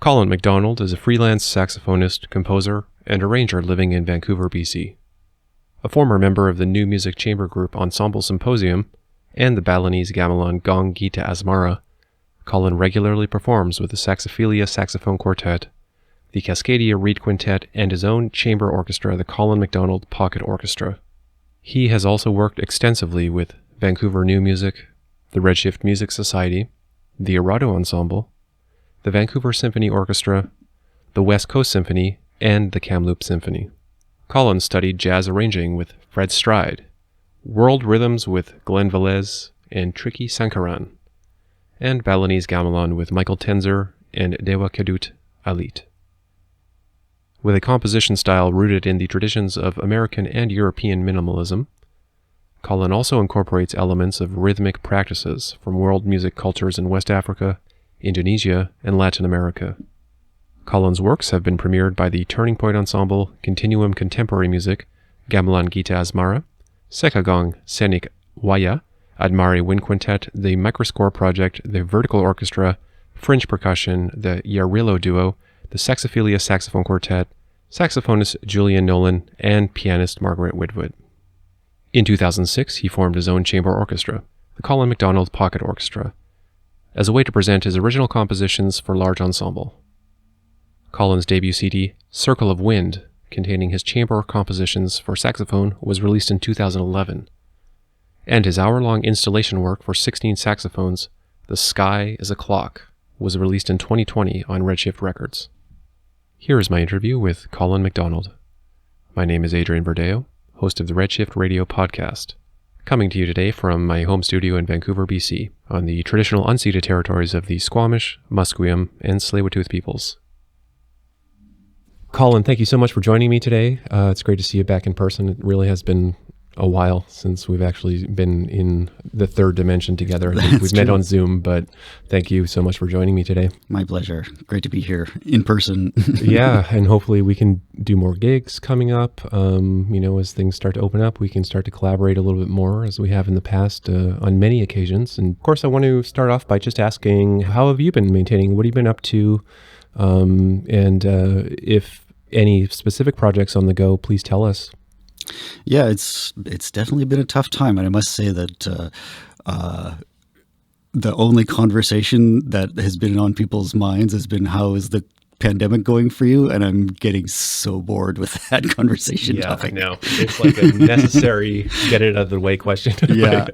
Colin MacDonald is a freelance saxophonist, composer, and arranger living in Vancouver, BC. A former member of the new music chamber group Ensemble Symposium and the Balinese gamelan Gong Gita Asmara, Colin regularly performs with the Saxophilia Saxophone Quartet, the Cascadia Reed Quintet, and his own chamber orchestra, the Colin MacDonald Pocket Orchestra. He has also worked extensively with Vancouver New Music, the Redshift Music Society, the Arado Ensemble, the Vancouver Symphony Orchestra, the West Coast Symphony, and the Kamloops Symphony. Colin studied jazz arranging with Fred Stride, world rhythms with Glenn Velez and Tricky Sankaran, and Balinese gamelan with Michael Tenzer and Dewa Kadut Alit. With a composition style rooted in the traditions of American and European minimalism, Colin also incorporates elements of rhythmic practices from world music cultures in West Africa, Indonesia, and Latin America. Colin's works have been premiered by the Turning Point Ensemble, Continuum Contemporary Music, Gamelan Gita Asmara, Sekagong Senik Waya, Admari Wind Quintet, the Microscore Project, the Vertical Orchestra, Fringe Percussion, the Yarillo Duo, the Saxophilia Saxophone Quartet, saxophonist Julian Nolan, and pianist Margaret Whitwood. In 2006, he formed his own chamber orchestra, the Colin MacDonald Pocket Orchestra, as a way to present his original compositions for large ensemble. Colin's debut CD, Circle of Wind, containing his chamber compositions for saxophone, was released in 2011, and his hour-long installation work for 16 saxophones, The Sky is a Clock, was released in 2020 on Redshift Records. Here is my interview with Colin MacDonald. My name is Adrian Verdejo, host of the Redshift Radio podcast, coming to you today from my home studio in Vancouver, BC, on the traditional unceded territories of the Squamish, Musqueam, and Tsleil-Waututh peoples. Colin, thank you so much for joining me today. It's great to see you back in person. It really has been a while since we've actually been in the third dimension together. I think we've met on Zoom, but thank you so much for joining me today. My pleasure. Great to be here in person. Yeah, and hopefully we can do more gigs coming up. As things start to open up, we can start to collaborate a little bit more as we have in the past on many occasions. And of course, I want to start off by just asking, how have you been maintaining? What have you been up to? And if any specific projects on the go, please tell us. Yeah, it's definitely been a tough time, and I must say that the only conversation that has been on people's minds has been, how is the pandemic going for you? And I'm getting so bored with that conversation topic. Yeah, I know. It's like a necessary get it out of the way question. Yeah.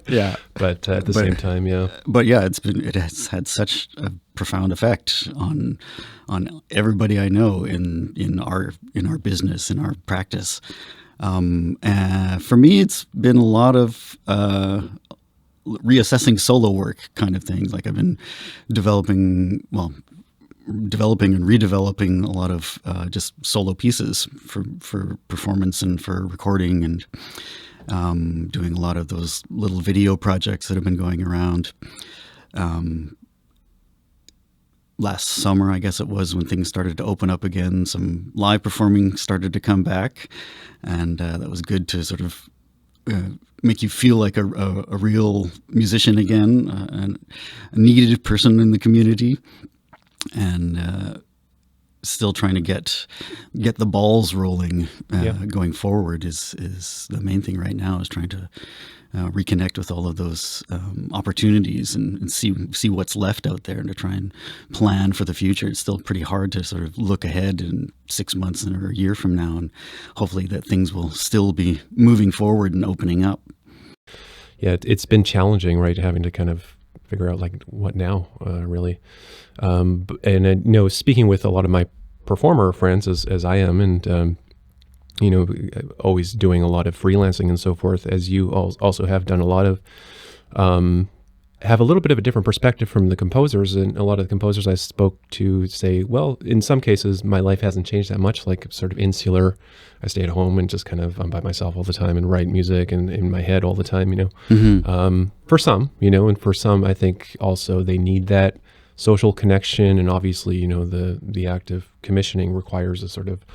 But at the same time, yeah. But yeah, it has had such a profound effect on everybody I know in our business, in our practice. For me, it's been a lot of reassessing solo work kind of things. Like I've been developing and redeveloping a lot of just solo pieces for performance and for recording, and doing a lot of those little video projects that have been going around. Last summer, I guess it was, when things started to open up again, some live performing started to come back, and that was good to sort of make you feel like a real musician again, a needed person in the community, and still trying to get the balls rolling going forward is the main thing right now, is trying to reconnect with all of those opportunities and see what's left out there, and to try and plan for the future. It's still pretty hard to sort of look ahead in 6 months or a year from now, and hopefully that things will still be moving forward and opening up. Yeah, it's been challenging, right? Having to kind of figure out like what now, really. And I know, speaking with a lot of my performer friends as I am, and always doing a lot of freelancing and so forth, as you also have done a lot of, have a little bit of a different perspective from the composers. And a lot of the composers I spoke to say, well, in some cases, my life hasn't changed that much, like sort of insular. I stay at home and just kind of, I'm by myself all the time and write music and in my head all the time, Mm-hmm. For some, and for some, I think also they need that social connection. And obviously, the act of commissioning requires a sort of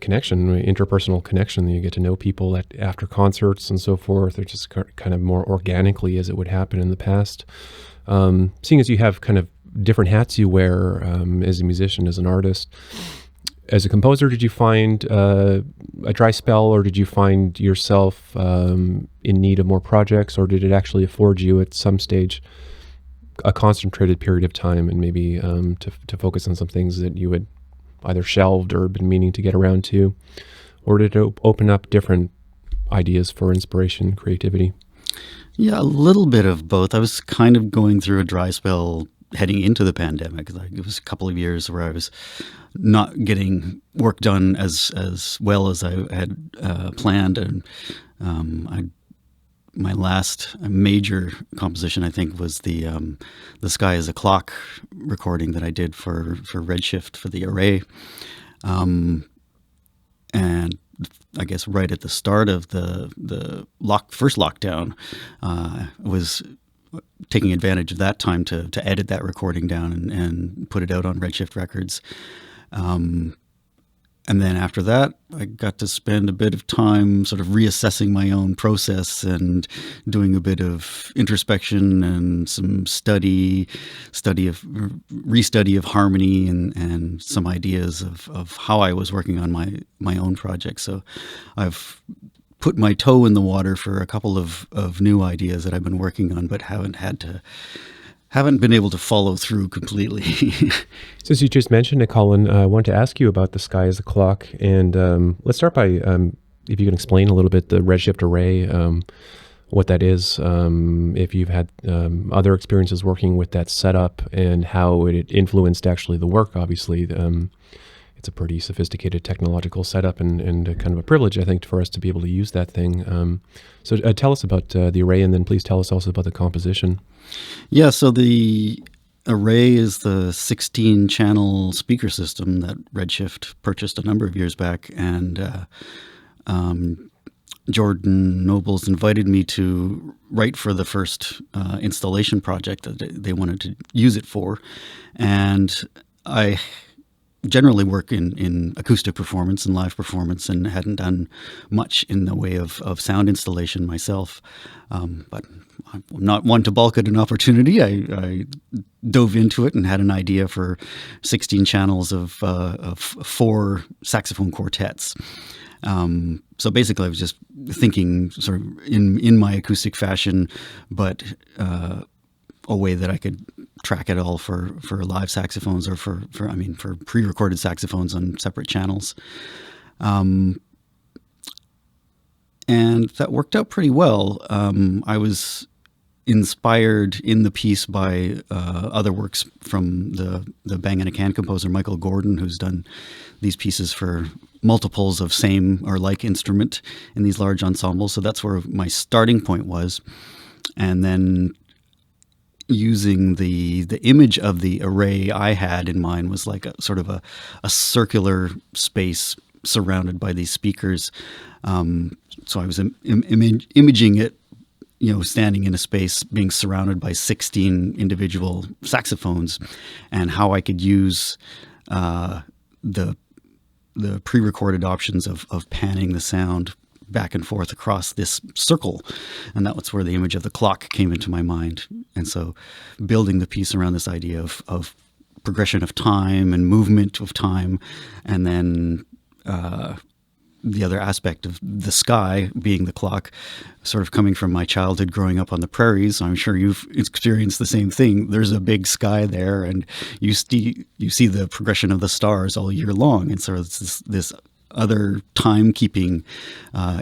connection, interpersonal connection, that you get to know people after concerts and so forth, or just kind of more organically as it would happen in the past. Seeing as you have kind of different hats you wear as a musician, as an artist. As a composer, did you find a dry spell, or did you find yourself in need of more projects, or did it actually afford you at some stage a concentrated period of time and maybe to focus on some things that you had either shelved or been meaning to get around to? Or did it open up different ideas for inspiration, creativity? Yeah, a little bit of both. I was kind of going through a dry spell heading into the pandemic. Like, it was a couple of years where I was not getting work done as well as I had planned, and my last major composition, I think, was the Sky is a Clock recording that I did for Redshift for the Array, and I guess right at the start of the first lockdown, was taking advantage of that time to edit that recording down and put it out on Redshift Records. And then after that, I got to spend a bit of time sort of reassessing my own process and doing a bit of introspection and some restudy of harmony and some ideas of how I was working on my own project. So I've put my toe in the water for a couple of new ideas that I've been working on, but haven't been able to follow through completely. Since you just mentioned it, Colin, I want to ask you about The Sky is a Clock. And let's start by, if you can explain a little bit the Redshift Array, what that is, if you've had other experiences working with that setup and how it influenced actually the work. Obviously, it's a pretty sophisticated technological setup and kind of a privilege, I think, for us to be able to use that thing. So tell us about the Array, and then please tell us also about the composition. Yeah, so the Array is the 16-channel speaker system that Redshift purchased a number of years back, and Jordan Nobles invited me to write for the first installation project that they wanted to use it for. And I generally work in acoustic performance and live performance and hadn't done much in the way of sound installation myself. But I'm not one to balk at an opportunity. I dove into it and had an idea for 16 channels of 4 saxophone quartets. So basically, I was just thinking sort of in my acoustic fashion, but a way that I could track it all for live saxophones or for pre-recorded saxophones on separate channels. And that worked out pretty well. I was inspired in the piece by other works from the Bang in a Can composer Michael Gordon, who's done these pieces for multiples of same or like instrument in these large ensembles. So that's where my starting point was. And then using the image of the array I had in mind was like a sort of a circular space surrounded by these speakers. So I was imaging it, standing in a space being surrounded by 16 individual saxophones, and how I could use the pre-recorded options of panning the sound back and forth across this circle. And that was where the image of the clock came into my mind. And so building the piece around this idea of progression of time and movement of time, and then the other aspect of the sky being the clock, sort of coming from my childhood growing up on the prairies. I'm sure you've experienced the same thing. There's a big sky there, and you see the progression of the stars all year long. And so it's this other timekeeping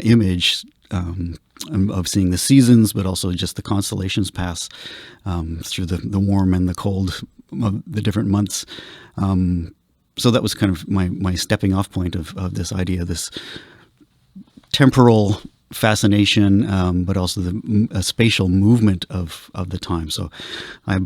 image of seeing the seasons, but also just the constellations pass through the warm and the cold of the different months. So that was kind of my stepping off point of this idea, this temporal fascination, but also a spatial movement of the time. So I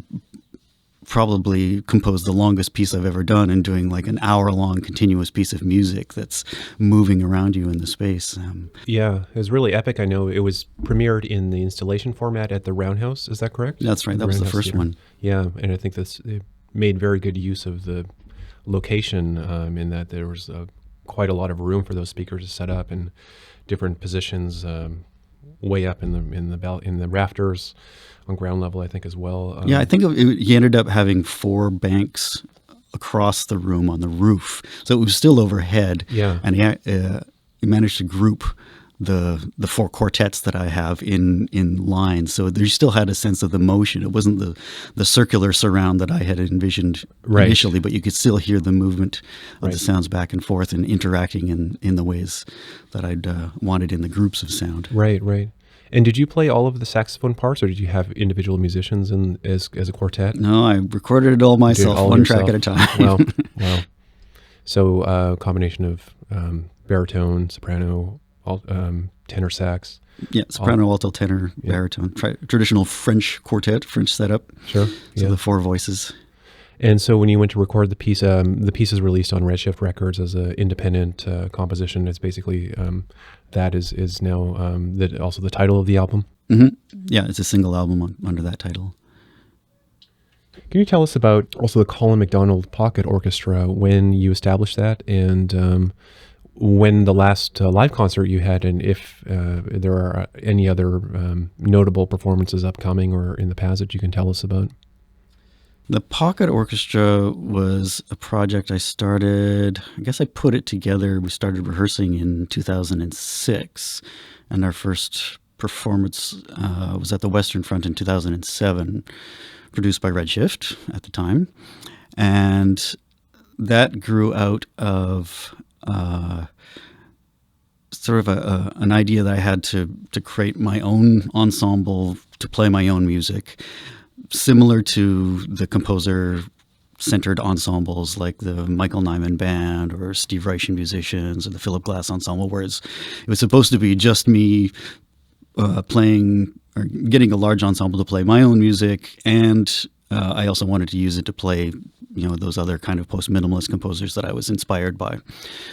probably composed the longest piece I've ever done, and doing like an hour-long continuous piece of music that's moving around you in the space. Yeah, it was really epic. I know it was premiered in the installation format at the Roundhouse. Is that correct? That's right. That was the first Theater. one. Yeah, and I think it made very good use of the location in that there was quite a lot of room for those speakers to set up in different positions, way up in the rafters on ground level, I think, as well. Yeah, I think he ended up having 4 banks across the room on the roof, so it was still overhead. Yeah, and he managed to group the 4 quartets that I have in line, so you still had a sense of the motion. It wasn't the circular surround that I had envisioned initially, but you could still hear the movement of the sounds back and forth and interacting in the ways that I'd wanted in the groups of sound. Right. And did you play all of the saxophone parts, or did you have individual musicians as a quartet? No, I recorded it all myself, one track at a time. Wow. So a combination of baritone, soprano, tenor sax. Yeah, soprano, alto, tenor, baritone. Traditional French quartet, French setup. Sure. So the 4 voices. And so when you went to record the piece is released on Redshift Records as an independent composition. It's basically that is now also the title of the album. Mm-hmm. Yeah, it's a single album under that title. Can you tell us about also the Colin MacDonald Pocket Orchestra, when you established that, and when the last live concert you had, and if there are any other notable performances upcoming or in the past that you can tell us about? The Pocket Orchestra was a project I started, I guess I put it together. We started rehearsing in 2006, and our first performance was at the Western Front in 2007, produced by Redshift at the time. And that grew out of sort of an idea that I had to create my own ensemble to play my own music, similar to the composer-centered ensembles like the Michael Nyman Band or Steve Reich Musicians or the Philip Glass Ensemble, whereas it was supposed to be just me playing or getting a large ensemble to play my own music, and I also wanted to use it to play, those other kind of post-minimalist composers that I was inspired by.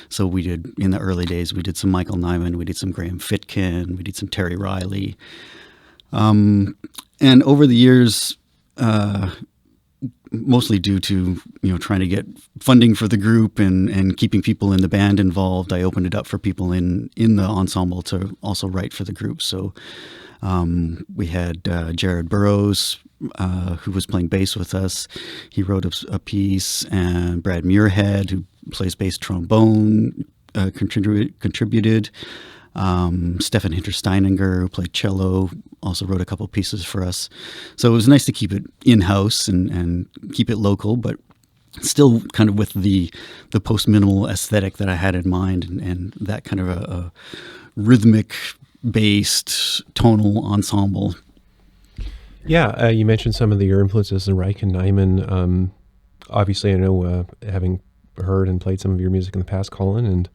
So we did, in the early days, we did some Michael Nyman, we did some Graham Fitkin, we did some Terry Riley. And over the years, mostly due to trying to get funding for the group and keeping people in the band involved, I opened it up for people in the ensemble to also write for the group. So we had Jared Burrows, who was playing bass with us. He wrote a piece, and Brad Muirhead, who plays bass trombone, contributed. Stefan Hintersteininger, who played cello, also wrote a couple pieces for us. So it was nice to keep it in-house and keep it local, but still kind of with the post-minimal aesthetic that I had in mind, and that kind of a rhythmic-based tonal ensemble. Yeah, you mentioned some of your influences in Reich and Nyman. Obviously, I know, having heard and played some of your music in the past, Colin, and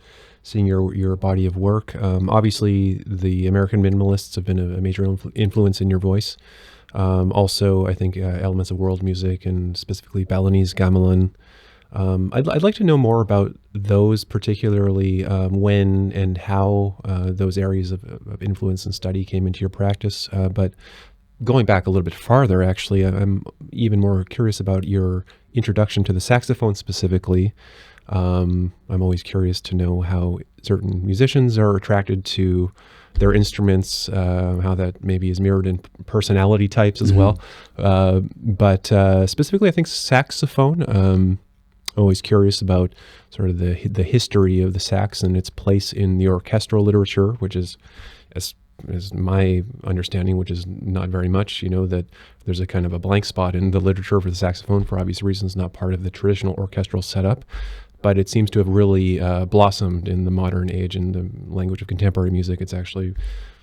seeing your body of work. Obviously, the American minimalists have been a major influence in your voice. Also, I think elements of world music, and specifically Balinese gamelan. I'd like to know more about those, particularly when and how those areas of influence and study came into your practice. But going back a little bit farther, actually, I'm even more curious about your introduction to the saxophone specifically. I'm always curious to know how certain musicians are attracted to their instruments, how that maybe is mirrored in personality types as well. But specifically, I think saxophone. I'm always curious about sort of the history of the sax and its place in the orchestral literature, which is my understanding, which is not very much, that there's a kind of a blank spot in the literature for the saxophone for obvious reasons, not part of the traditional orchestral setup. But it seems to have really blossomed in the modern age. In the language of contemporary music, it's actually,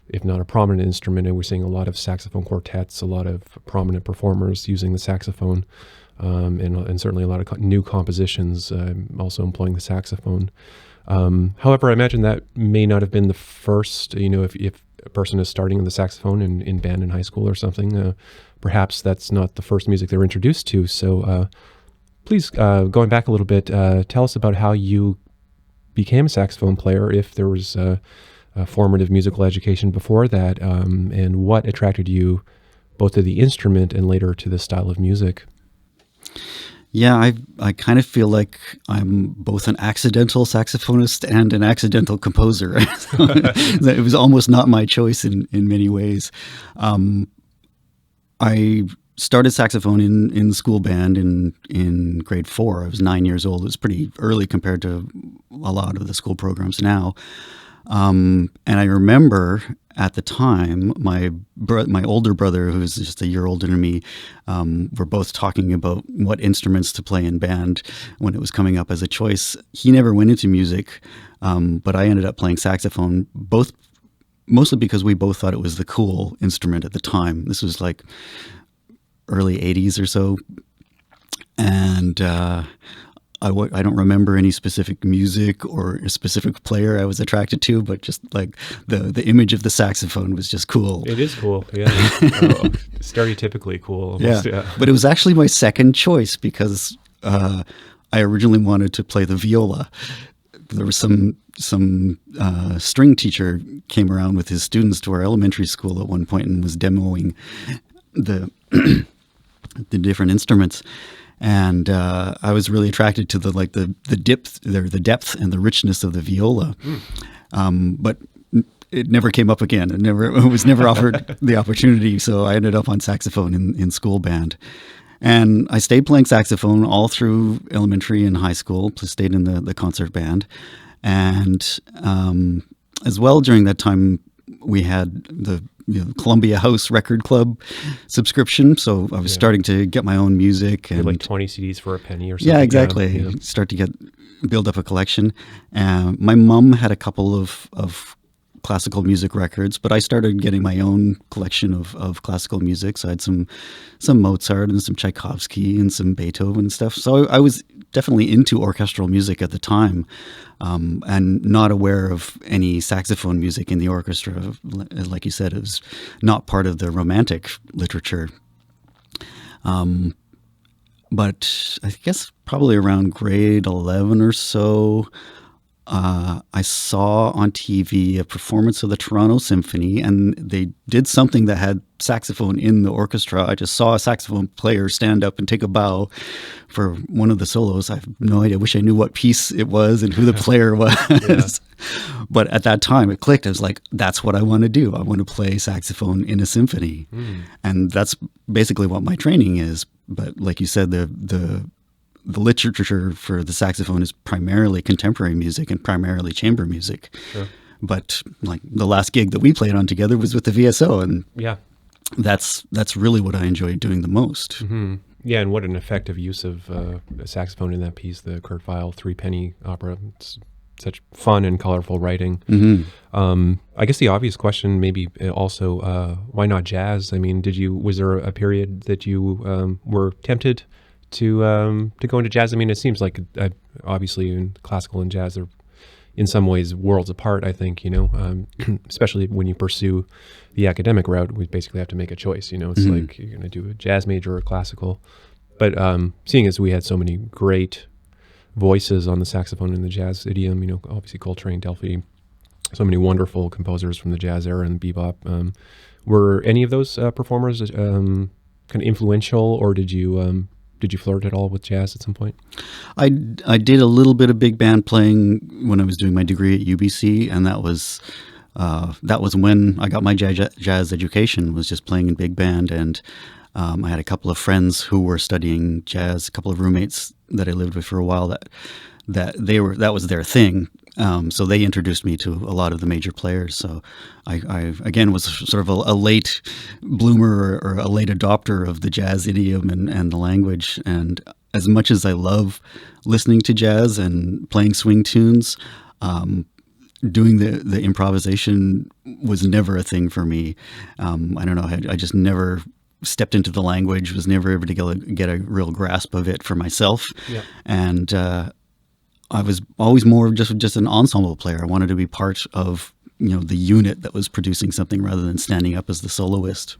if not a prominent instrument, and we're seeing a lot of saxophone quartets, a lot of prominent performers using the saxophone, and certainly a lot of new compositions also employing the saxophone. However, I imagine that may not have been the first, if a person is starting on the saxophone in band in high school or something, perhaps that's not the first music they're introduced to. So please, going back a little bit, tell us about how you became a saxophone player, if there was a formative musical education before that, and what attracted you both to the instrument and later to the style of music. Yeah, I kind of feel like I'm both an accidental saxophonist and an accidental composer. It was almost not my choice in many ways. I started saxophone in the school band in grade 4. I was 9 years old. It was pretty early compared to a lot of the school programs now. And I remember at the time, my older brother, who's just a year older than me, were both talking about what instruments to play in band when it was coming up as a choice. He never went into music, but I ended up playing saxophone, mostly because we both thought it was the cool instrument at the time. This was like early 80s or so. And I don't remember any specific music or a specific player I was attracted to, but just like the image of the saxophone was just cool. It is cool, yeah. Stereotypically cool almost, yeah. But it was actually my second choice because I originally wanted to play the viola. There was some string teacher came around with his students to our elementary school at one point and was demoing the the different instruments. And I was really attracted to the depth and the richness of the viola, but it never came up again. It was never offered the opportunity. So I ended up on saxophone in school band, and I stayed playing saxophone all through elementary and high school. Stayed in the concert band, and as well during that time we had the Columbia House Record Club subscription. So I was starting to get my own music. And like 20 CDs for a penny or something. Yeah, exactly. Yeah. Start to build up a collection. My mom had a couple of classical music records, but I started getting my own collection of classical music. So I had some Mozart and some Tchaikovsky and some Beethoven and stuff. So I was definitely into orchestral music at the time, and not aware of any saxophone music in the orchestra. Like you said, it was not part of the Romantic literature. But I guess probably around grade 11 or so, I saw on TV a performance of the Toronto Symphony, and they did something that had saxophone in the orchestra. I just saw a saxophone player stand up and take a bow for one of the solos. I have no idea. I wish I knew what piece it was and who the player was. But at that time, it clicked. I was like, that's what I want to do. I want to play saxophone in a symphony. And that's basically what my training is. But like you said, the literature for the saxophone is primarily contemporary music and primarily chamber music. Sure. But like the last gig that we played on together was with the VSO, and that's really what I enjoyed doing the most. Mm-hmm. Yeah, and what an effective use of a saxophone in that piece, the Kurt Weill Threepenny Opera. It's such fun and colorful writing. Mm-hmm. I guess the obvious question maybe also, why not jazz? I mean, was there a period that you were tempted to go into jazz? I mean, it seems like obviously in classical and jazz are in some ways worlds apart, I think, especially when you pursue the academic route. We basically have to make a choice, it's like you're going to do a jazz major or classical. But seeing as we had so many great voices on the saxophone in the jazz idiom, obviously Coltrane, Delphi, so many wonderful composers from the jazz era and bebop. Were any of those performers kind of influential, or did you flirt at all with jazz at some point? I did a little bit of big band playing when I was doing my degree at UBC, and that was when I got my jazz education, was just playing in big band. And I had a couple of friends who were studying jazz, a couple of roommates that I lived with for a while that was their thing. So they introduced me to a lot of the major players. So I again was sort of a late bloomer or a late adopter of the jazz idiom and the language. And as much as I love listening to jazz and playing swing tunes, doing the improvisation was never a thing for me. I don't know. I just never stepped into the language, was never able to get a real grasp of it for myself. Yeah. And I was always more just an ensemble player. I wanted to be part of the unit that was producing something rather than standing up as the soloist.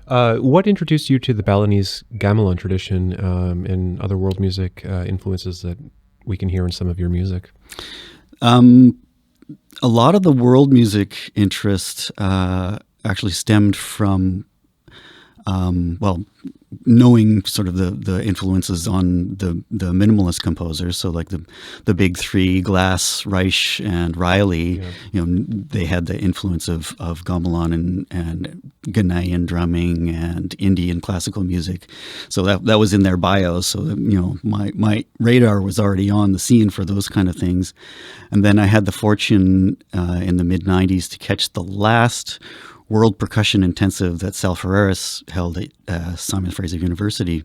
What introduced you to the Balinese gamelan tradition and other world music influences that we can hear in some of your music? A lot of the world music interest actually stemmed from knowing sort of the influences on the minimalist composers, so like the big three, Glass, Reich, and Riley, they had the influence of gamelan and Ghanaian drumming and Indian classical music. So that was in their bios. So my radar was already on the scene for those kind of things. And then I had the fortune in the mid '90s to catch the last World Percussion Intensive that Sal Ferreras held at Simon Fraser University.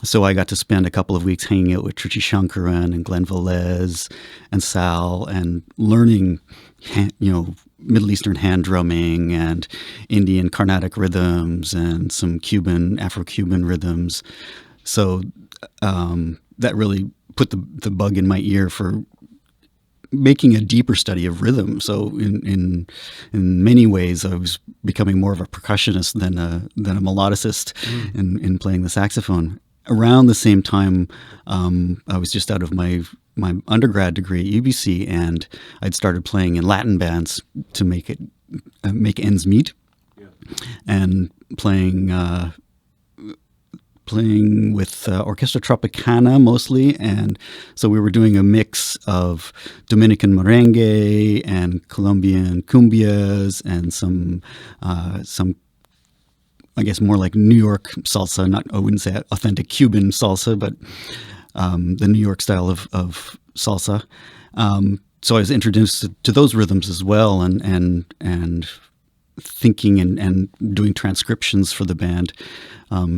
So I got to spend a couple of weeks hanging out with Trichy Shankaran and Glenn Velez and Sal and learning, Middle Eastern hand drumming and Indian Carnatic rhythms and some Afro-Cuban rhythms. So that really put the bug in my ear for making a deeper study of rhythm. So in many ways, I was becoming more of a percussionist than a melodicist in playing the saxophone. Around the same time, I was just out of my undergrad degree at UBC, and I'd started playing in Latin bands to make ends meet, and playing with Orchestra Tropicana mostly, and so we were doing a mix of Dominican merengue and Colombian cumbias and some I guess more like New York salsa. I wouldn't say authentic Cuban salsa, but the New York style of salsa. So I was introduced to those rhythms as well, and thinking and doing transcriptions for the band.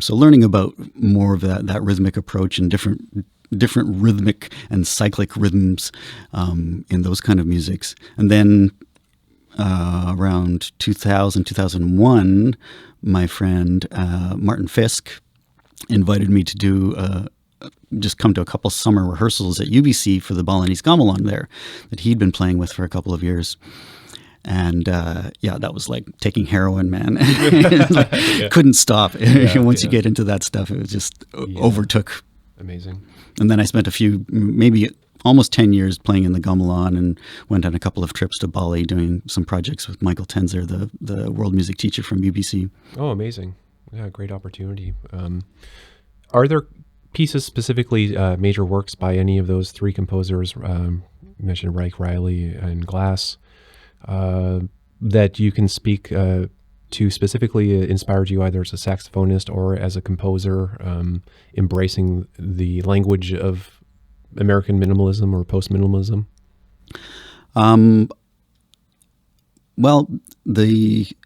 So learning about more of that rhythmic approach and different rhythmic and cyclic rhythms in those kind of musics. And then around 2000, 2001, my friend Martin Fisk invited me to do just come to a couple summer rehearsals at UBC for the Balinese gamelan there that he'd been playing with for a couple of years. And that was like taking heroin, man. Couldn't stop. Once you get into that stuff, it was just overtook. Amazing. And then I spent maybe almost 10 years playing in the gamelan, and went on a couple of trips to Bali doing some projects with Michael Tenzer, the world music teacher from UBC. Oh, amazing. Yeah, great opportunity. Are there pieces, specifically major works by any of those three composers, you mentioned Reich, Riley, and Glass, that you can speak to specifically inspired you either as a saxophonist or as a composer, embracing the language of American minimalism or post-minimalism? Well, the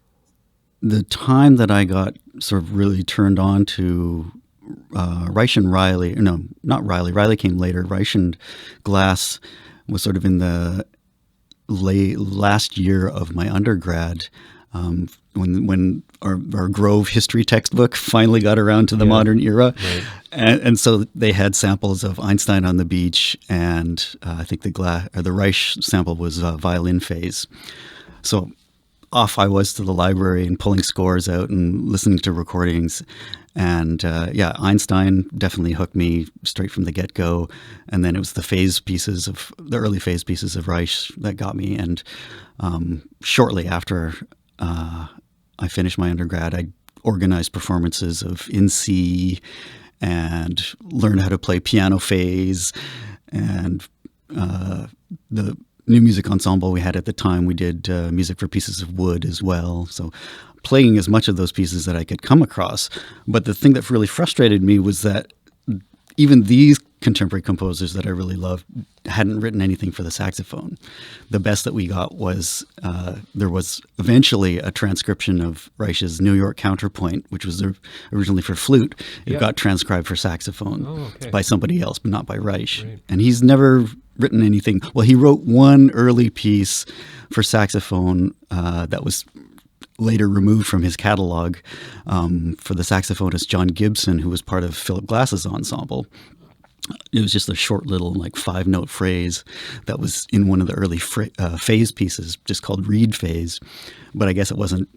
time that I got sort of really turned on to Reich and Riley, no, not Riley. Riley came later. Reich and Glass was sort of in the last year of my undergrad, when our Grove history textbook finally got around to the modern era. Right. And so they had samples of Einstein on the Beach, and I think the Reich sample was Violin Phase. So off I was to the library and pulling scores out and listening to recordings. And Einstein definitely hooked me straight from the get-go. And then it was the early phase pieces of Reich that got me. And shortly after I finished my undergrad, I organized performances of In C and learned how to play piano phase. And the new music ensemble we had at the time, we did music for pieces of wood as well. So playing as much of those pieces that I could come across. But the thing that really frustrated me was that even these contemporary composers that I really loved hadn't written anything for the saxophone. The best that we got was there was eventually a transcription of Reich's New York Counterpoint, which was originally for flute. It got transcribed for saxophone by somebody else, but not by Reich. Right. And he's never written anything. Well, he wrote one early piece for saxophone that was later removed from his catalog for the saxophonist John Gibson, who was part of Philip Glass's ensemble. It was just a short little 5-note phrase that was in one of the early phase pieces, just called Reed Phase. But I guess it wasn't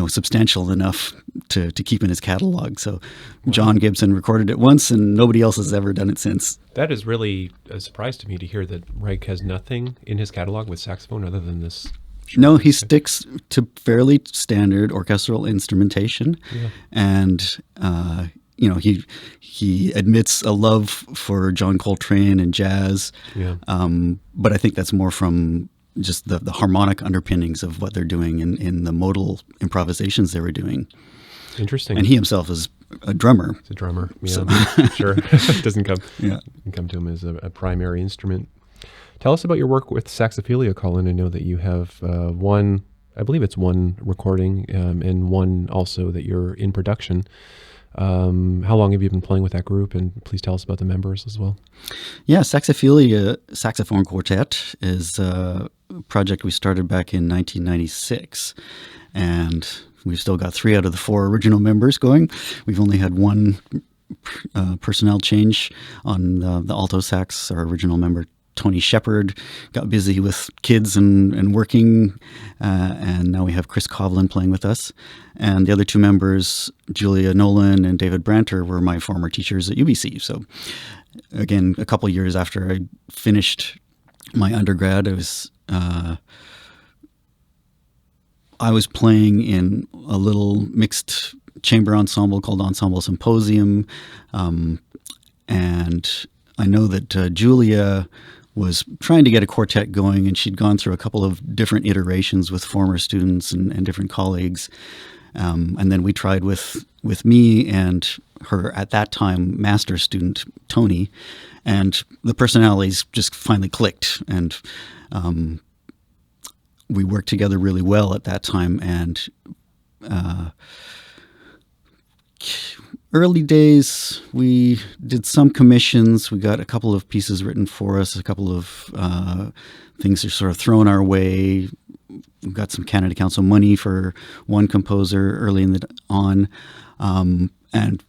substantial enough to keep in his catalog. So John Gibson recorded it once, and nobody else has ever done it since. That is really a surprise to me to hear that Reich has nothing in his catalog with saxophone other than this. No, he sticks to fairly standard orchestral instrumentation, and he admits a love for John Coltrane and jazz. Yeah. But I think that's more from just the harmonic underpinnings of what they're doing in the modal improvisations they were doing. Interesting. And he himself is a drummer. He's a drummer. Yeah, So. sure. It doesn't come to him as a primary instrument. Tell us about your work with Saxophilia, Colin. I know that you have one recording and one also that you're in production. How long have you been playing with that group? And please tell us about the members as well. Yeah, Saxophilia Saxophone Quartet is a project we started back in 1996. And we've still got 3 out of the 4 original members going. We've only had one personnel change on the alto sax. Our original member, Tony Shepard, got busy with kids and working, and now we have Chris Kovlin playing with us. And the other 2 members, Julia Nolan and David Branter, were my former teachers at UBC. So again, a couple years after I finished my undergrad, I was playing in a little mixed chamber ensemble called Ensemble Symposium, and I know that Julia was trying to get a quartet going, and she'd gone through a couple of different iterations with former students and different colleagues. And then we tried with me and her, at that time, master student, Tony, and the personalities just finally clicked. And we worked together really well at that time. And early days, we did some commissions. We got a couple of pieces written for us, a couple of things are sort of thrown our way. We got some Canada Council money for one composer early on. And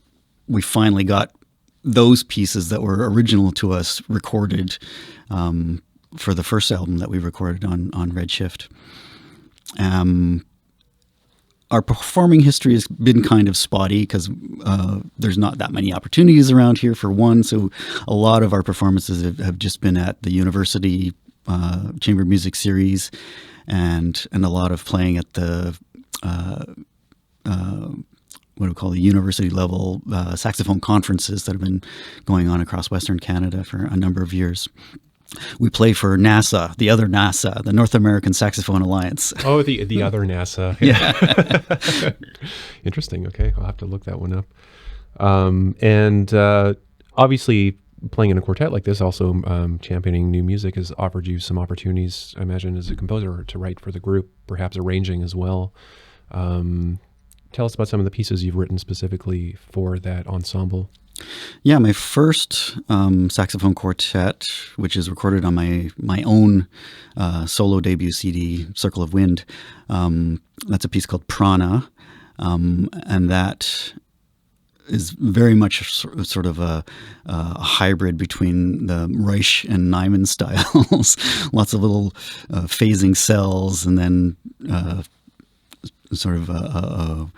we finally got those pieces that were original to us recorded for the first album that we recorded on Redshift. Our performing history has been kind of spotty because there's not that many opportunities around here, for one. So a lot of our performances have just been at the university chamber music series, and a lot of playing at the what we call the university level saxophone conferences that have been going on across Western Canada for a number of years. We play for NASA, the other NASA, the North American Saxophone Alliance. Oh, the other NASA. Yeah. Interesting. Okay, I'll have to look that one up. And obviously, playing in a quartet like this, also championing new music, has offered you some opportunities, I imagine, as a composer to write for the group, perhaps arranging as well. Tell us about some of the pieces you've written specifically for that ensemble. Yeah, my first saxophone quartet, which is recorded on my own solo debut CD, Circle of Wind, that's a piece called Prana, and that is very much sort of a hybrid between the Reich and Nyman styles. Lots of little phasing cells, and then sort of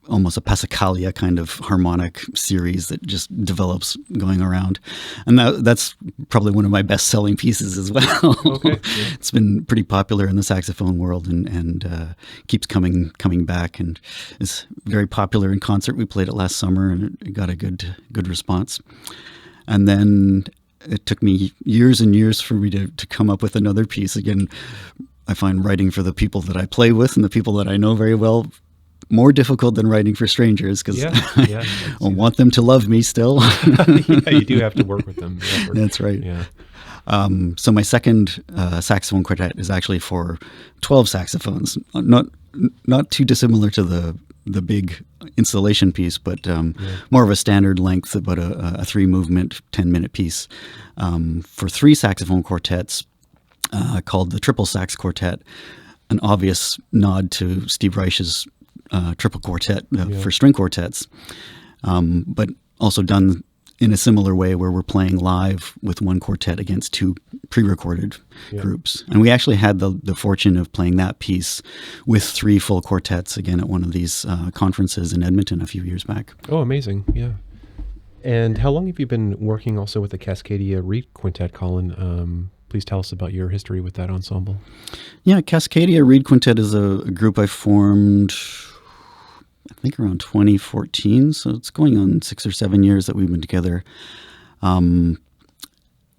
almost a Passacalia kind of harmonic series that just develops going around. And that's probably one of my best-selling pieces as well. Okay, yeah. It's been pretty popular in the saxophone world and keeps coming back, and is very popular in concert. We played it last summer, and it got a good response. And then it took me years and years for me to come up with another piece. Again, I find writing for the people that I play with and the people that I know very well more difficult than writing for strangers, because I want them to love me still. Yeah, you do have to work with them. That's right. Yeah. So my second saxophone quartet is actually for 12 saxophones, not too dissimilar to the big installation piece, but more of a standard length, about a 3-movement, 10-minute piece for 3 saxophone quartets called the Triple Sax Quartet, an obvious nod to Steve Reich's triple quartet for string quartets, but also done in a similar way where we're playing live with one quartet against 2 pre-recorded groups. And we actually had the fortune of playing that piece with 3 full quartets again at one of these conferences in Edmonton a few years back. Oh, amazing. Yeah. And how long have you been working also with the Cascadia Reed Quintet, Colin? Please tell us about your history with that ensemble. Yeah, Cascadia Reed Quintet is a group I formed I think around 2014. So it's going on 6 or 7 years that we've been together.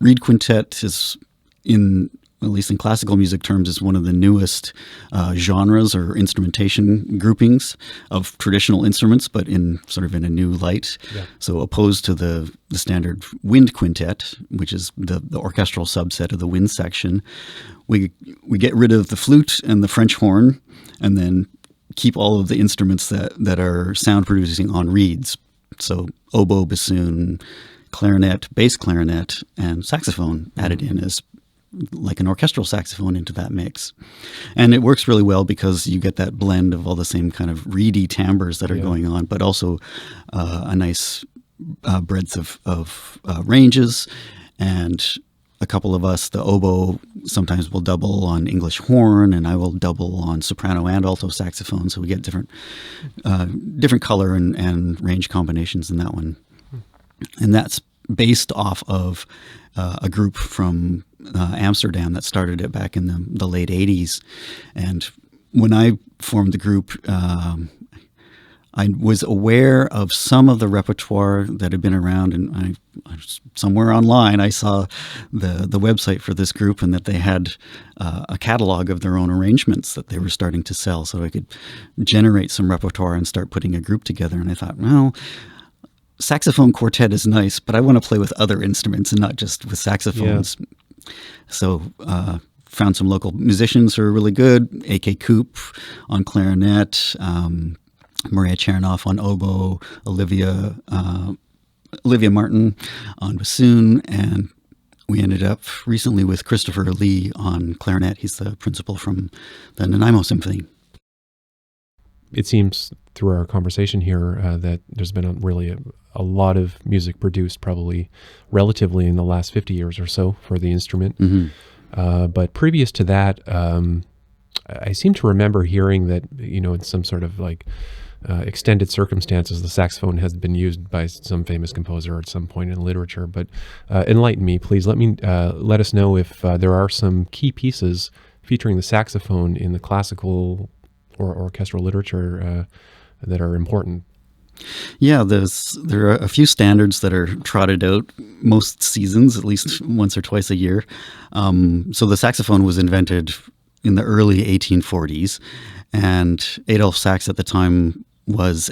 Reed Quintet is at least in classical music terms, is one of the newest genres or instrumentation groupings of traditional instruments, but in a new light. Yeah. So opposed to the standard wind quintet, which is the orchestral subset of the wind section, we get rid of the flute and the French horn, and then keep all of the instruments that are sound producing on reeds. So oboe, bassoon, clarinet, bass clarinet, and saxophone added in as like an orchestral saxophone into that mix. And it works really well because you get that blend of all the same kind of reedy timbres that are going on, but also a nice breadth of ranges. And a couple of us, the oboe sometimes will double on English horn, and I will double on soprano and alto saxophone. So we get different color and range combinations in that one. And that's based off of a group from Amsterdam that started it back in the late 80s. And when I formed the group, I was aware of some of the repertoire that had been around, and I somewhere online I saw the website for this group, and that they had a catalog of their own arrangements that they were starting to sell, so I could generate some repertoire and start putting a group together. And I thought, well, saxophone quartet is nice, but I want to play with other instruments and not just with saxophones. Yeah. So found some local musicians who are really good. A.K. Coop on clarinet, Maria Chernoff on oboe, Olivia Martin on bassoon, and we ended up recently with Christopher Lee on clarinet. He's the principal from the Nanaimo Symphony. It seems through our conversation here that there's been really a lot of music produced, probably relatively in the last 50 years or so for the instrument. Mm-hmm. But previous to that, I seem to remember hearing that, in some sort of extended circumstances, the saxophone has been used by some famous composer at some point in literature. But enlighten me, please. Let us know if there are some key pieces featuring the saxophone in the classical or orchestral literature that are important. Yeah, there are a few standards that are trotted out most seasons, at least once or twice a year. So the saxophone was invented in the early 1840s, and Adolphe Sax at the time was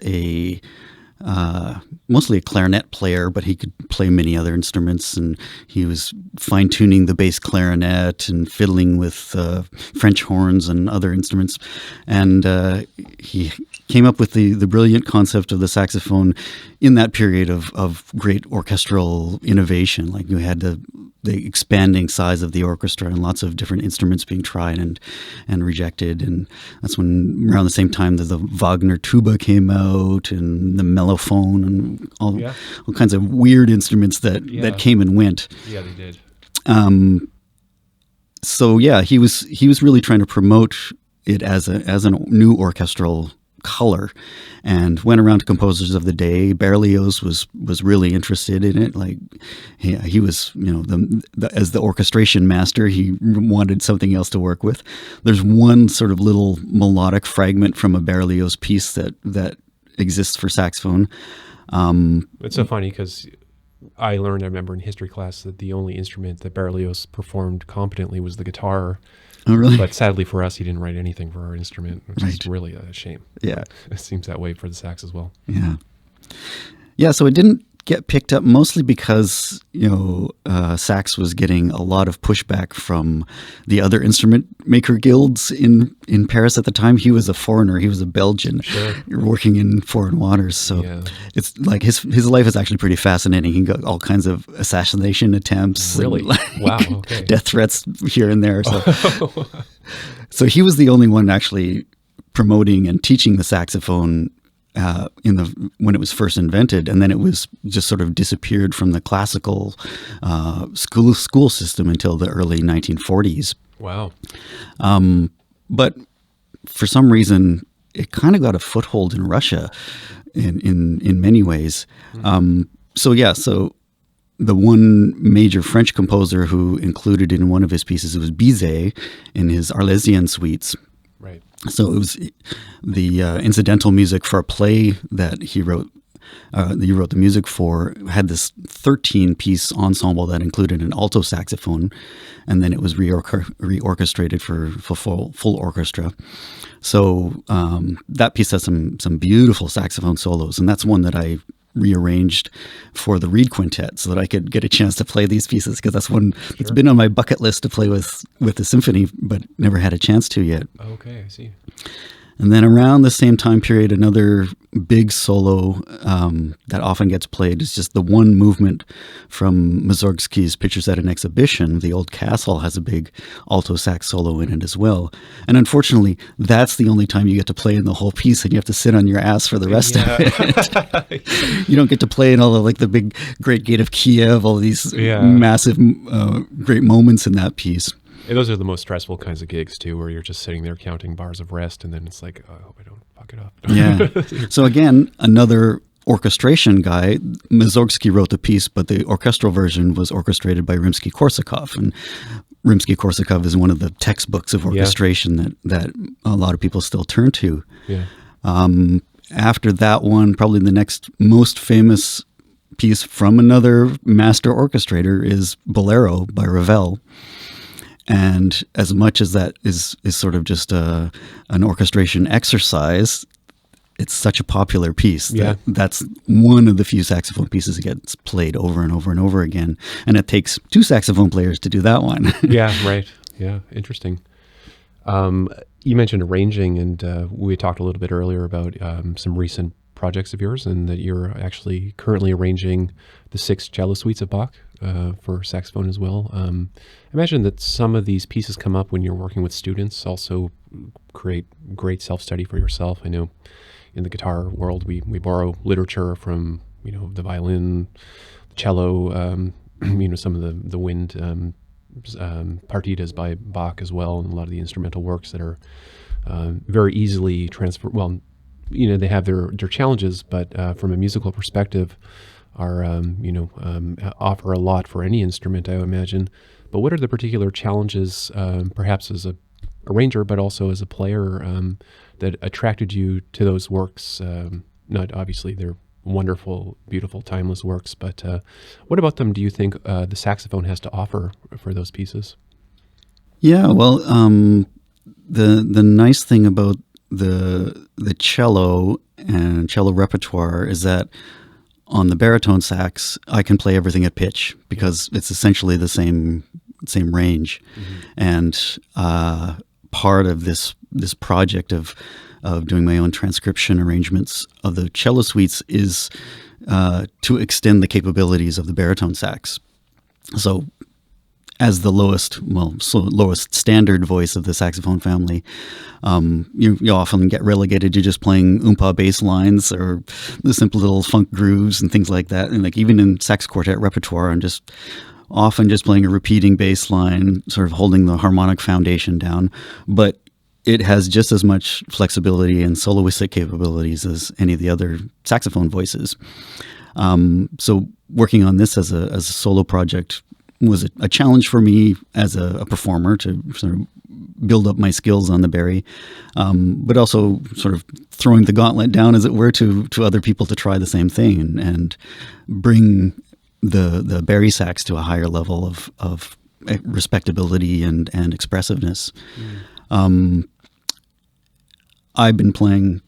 mostly a clarinet player, but he could play many other instruments, and he was fine-tuning the bass clarinet and fiddling with French horns and other instruments. And he came up with the brilliant concept of the saxophone in that period of great orchestral innovation. Like you had the expanding size of the orchestra and lots of different instruments being tried and rejected. And that's when, around the same time, the Wagner tuba came out and the mellophone and all kinds of weird instruments that came and went. Yeah, they did. So yeah, he was really trying to promote it as a new orchestral color, and went around to composers of the day. Berlioz was really interested in it. Like he was, as the orchestration master, he wanted something else to work with. There's one sort of little melodic fragment from a Berlioz piece that exists for saxophone. It's so funny because I remember in history class that the only instrument that Berlioz performed competently was the guitar. Oh, really? But sadly for us, he didn't write anything for our instrument, which is really a shame. Yeah. It seems that way for the sax as well. Yeah. Yeah, so it didn't get picked up mostly because, sax was getting a lot of pushback from the other instrument maker guilds in Paris at the time. He was a foreigner. He was a Belgian working in foreign waters. So it's like his life is actually pretty fascinating. He got all kinds of assassination attempts. Really? Wow. Okay. Death threats here and there. So, so he was the only one actually promoting and teaching the saxophone when it was first invented, and then it was just sort of disappeared from the classical school system until the early 1940s. Wow. But for some reason, it kind of got a foothold in Russia in many ways. Mm-hmm. So the one major French composer who included in one of his pieces was Bizet in his Arlésienne suites. Right. So it was the incidental music for a play that he wrote. That you wrote the music for, had this 13-piece ensemble that included an alto saxophone, and then it was reorchestrated for full orchestra. So that piece has some beautiful saxophone solos, and that's one that I rearranged for the Reed Quintet so that I could get a chance to play these pieces, because that's one that's been on my bucket list to play with the symphony, but never had a chance to yet. Okay, I see. And then around the same time period, another big solo that often gets played is just the one movement from Mussorgsky's Pictures at an Exhibition. The Old Castle has a big alto sax solo in it as well. And unfortunately, that's the only time you get to play in the whole piece, and you have to sit on your ass for the rest of it. You don't get to play in all the big Great Gate of Kiev, all these massive great moments in that piece. And those are the most stressful kinds of gigs too, where you're just sitting there counting bars of rest, and then it's like, oh, I hope I don't fuck it up. Yeah. So again, another orchestration guy. Mussorgsky wrote the piece, but the orchestral version was orchestrated by Rimsky-Korsakov, and Rimsky-Korsakov is one of the textbooks of orchestration that a lot of people still turn to. Yeah. After that one, probably the next most famous piece from another master orchestrator is Bolero by Ravel. And as much as that is sort of just an orchestration exercise, it's such a popular piece that's one of the few saxophone pieces that gets played over and over and over again. And it takes two saxophone players to do that one. Yeah, right. Yeah, interesting. You mentioned arranging, and we talked a little bit earlier about some recent projects of yours, and that you're actually currently arranging the 6 cello suites of Bach for saxophone as well. I imagine that some of these pieces come up when you're working with students, also create great self-study for yourself. I know in the guitar world, we borrow literature from, the violin, the cello, some of the wind partitas by Bach as well, and a lot of the instrumental works that are very easily transferred. Well, they have their challenges, but from a musical perspective, are offer a lot for any instrument, I would imagine. But what are the particular challenges, perhaps as a arranger, but also as a player, that attracted you to those works? Not obviously they're wonderful, beautiful, timeless works, but what about them do you think the saxophone has to offer for those pieces? Yeah, well, the nice thing about the cello and cello repertoire is that on the baritone sax, I can play everything at pitch because it's essentially the same range. Mm-hmm. And part of this project of doing my own transcription arrangements of the cello suites is to extend the capabilities of the baritone sax. So as the lowest standard voice of the saxophone family, you often get relegated to just playing oompa bass lines or the simple little funk grooves and things like that. And even in sax quartet repertoire, I'm often just playing a repeating bass line, sort of holding the harmonic foundation down. But it has just as much flexibility and soloistic capabilities as any of the other saxophone voices. So working on this as a solo project was a challenge for me as a performer to sort of build up my skills on the bari, but also sort of throwing the gauntlet down, as it were, to other people to try the same thing and bring the bari sax to a higher level of respectability and expressiveness. I've been playing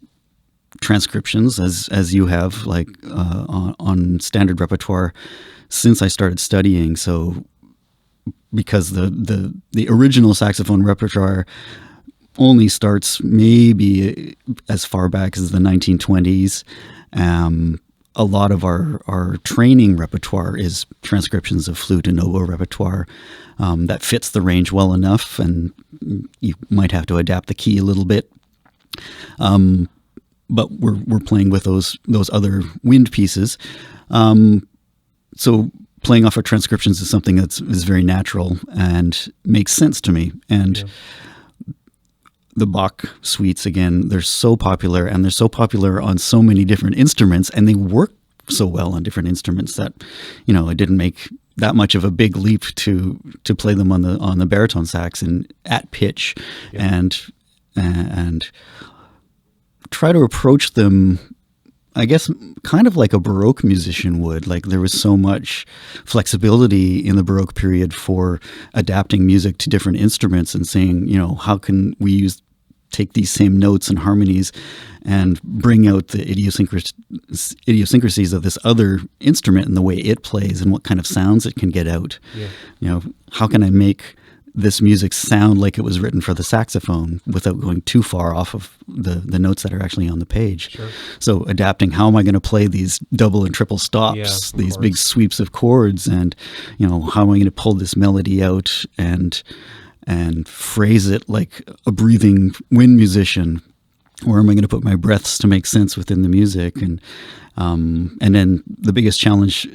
transcriptions as you have, on standard repertoire since I started studying. So because the original saxophone repertoire only starts maybe as far back as the 1920s, a lot of our training repertoire is transcriptions of flute and oboe repertoire that fits the range well enough, and you might have to adapt the key a little bit. But we're playing with those other wind pieces. So playing off of transcriptions is something is very natural and makes sense to me. And the Bach suites, again, they're so popular, and they're so popular on so many different instruments, and they work so well on different instruments that, it didn't make that much of a big leap to play them on the baritone sax and at pitch. Yeah. and try to approach them, I guess, kind of like a Baroque musician would. Like, there was so much flexibility in the Baroque period for adapting music to different instruments and saying, how can we take these same notes and harmonies and bring out the idiosyncrasies of this other instrument and the way it plays and what kind of sounds it can get out. Yeah. How can I make this music sound like it was written for the saxophone without going too far off of the notes that are actually on the page? Sure. So adapting, how am I going to play these double and triple stops, these big sweeps of chords, and how am I going to pull this melody out and phrase it like a breathing wind musician? Where am I going to put my breaths to make sense within the music? And then the biggest challenge,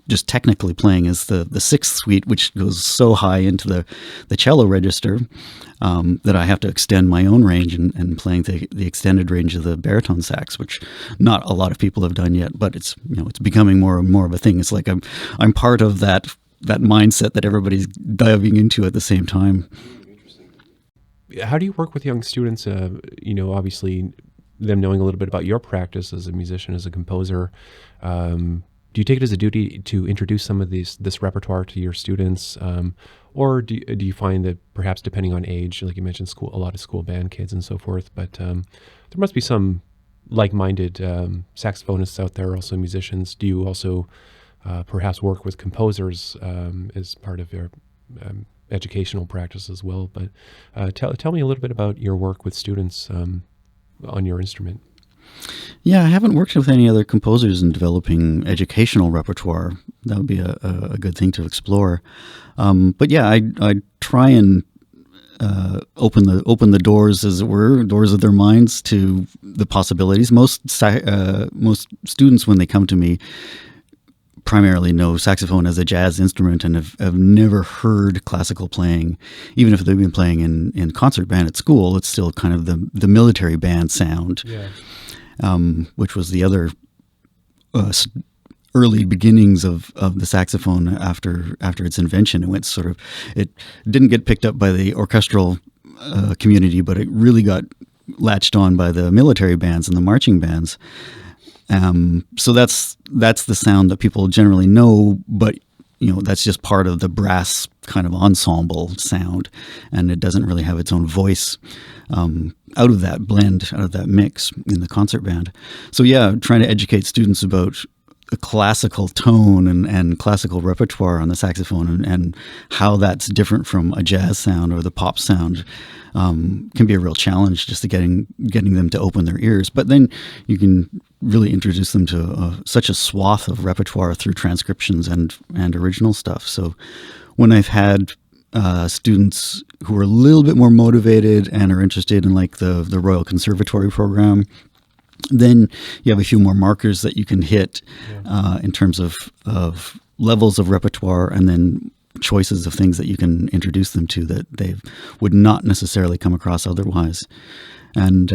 just technically playing, is the sixth suite, which goes so high into the cello register that I have to extend my own range and playing the extended range of the baritone sax, which not a lot of people have done yet, but it's it's becoming more and more of a thing. It's like I'm part of that mindset that everybody's diving into at the same time. How do you work with young students? Obviously, them knowing a little bit about your practice as a musician, as a composer. Do you take it as a duty to introduce some of this repertoire to your students, or do you find that perhaps depending on age, like you mentioned, a lot of school band kids and so forth, but there must be some like-minded saxophonists out there, also musicians. Do you also perhaps work with composers as part of your educational practice as well? But tell me a little bit about your work with students on your instrument. Yeah, I haven't worked with any other composers in developing educational repertoire. That would be a good thing to explore. But yeah, I try and open the doors, as it were, doors of their minds to the possibilities. Most students, when they come to me, primarily know saxophone as a jazz instrument and have never heard classical playing. Even if they've been playing in concert band at school, it's still kind of the military band sound, which was the other early beginnings of the saxophone after its invention. It didn't get picked up by the orchestral community, but it really got latched on by the military bands and the marching bands. So that's the sound that people generally know, but that's just part of the brass kind of ensemble sound, and it doesn't really have its own voice out of that blend, out of that mix in the concert band. So yeah, trying to educate students about a classical tone and classical repertoire on the saxophone and how that's different from a jazz sound or the pop sound can be a real challenge, just to getting them to open their ears. But then you can really introduce them to such a swath of repertoire through transcriptions and original stuff. So when I've had students who are a little bit more motivated and are interested in like the Royal Conservatory program, then you have a few more markers that you can hit in terms of levels of repertoire, and then choices of things that you can introduce them to that they would not necessarily come across otherwise. And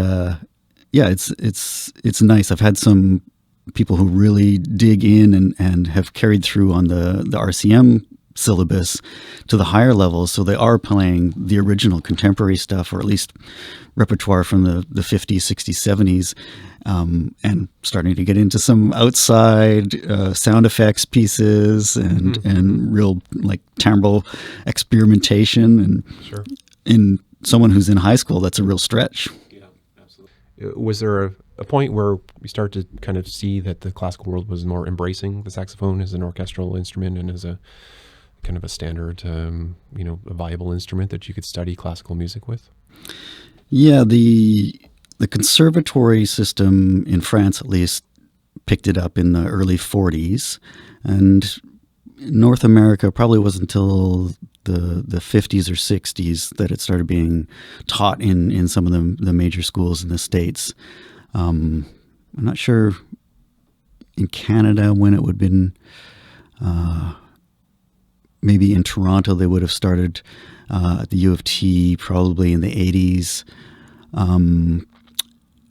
it's nice. I've had some people who really dig in and have carried through on the RCM syllabus to the higher levels, so they are playing the original contemporary stuff, or at least repertoire from the 50s, 60s, 70s, and starting to get into some outside sound effects pieces and real like timbral experimentation. And sure. In someone who's in high school, that's a real stretch. Yeah, absolutely. Was there a point where you start to kind of see that the classical world was more embracing the saxophone as an orchestral instrument and as a kind of a standard, a viable instrument that you could study classical music with? Yeah, the conservatory system in France, at least, picked it up in the early 40s, and North America probably wasn't until the 50s or 60s that it started being taught in some of the major schools in the States. I'm not sure in Canada when it would have been. Maybe in Toronto they would have started at the U of T probably in the 80s. And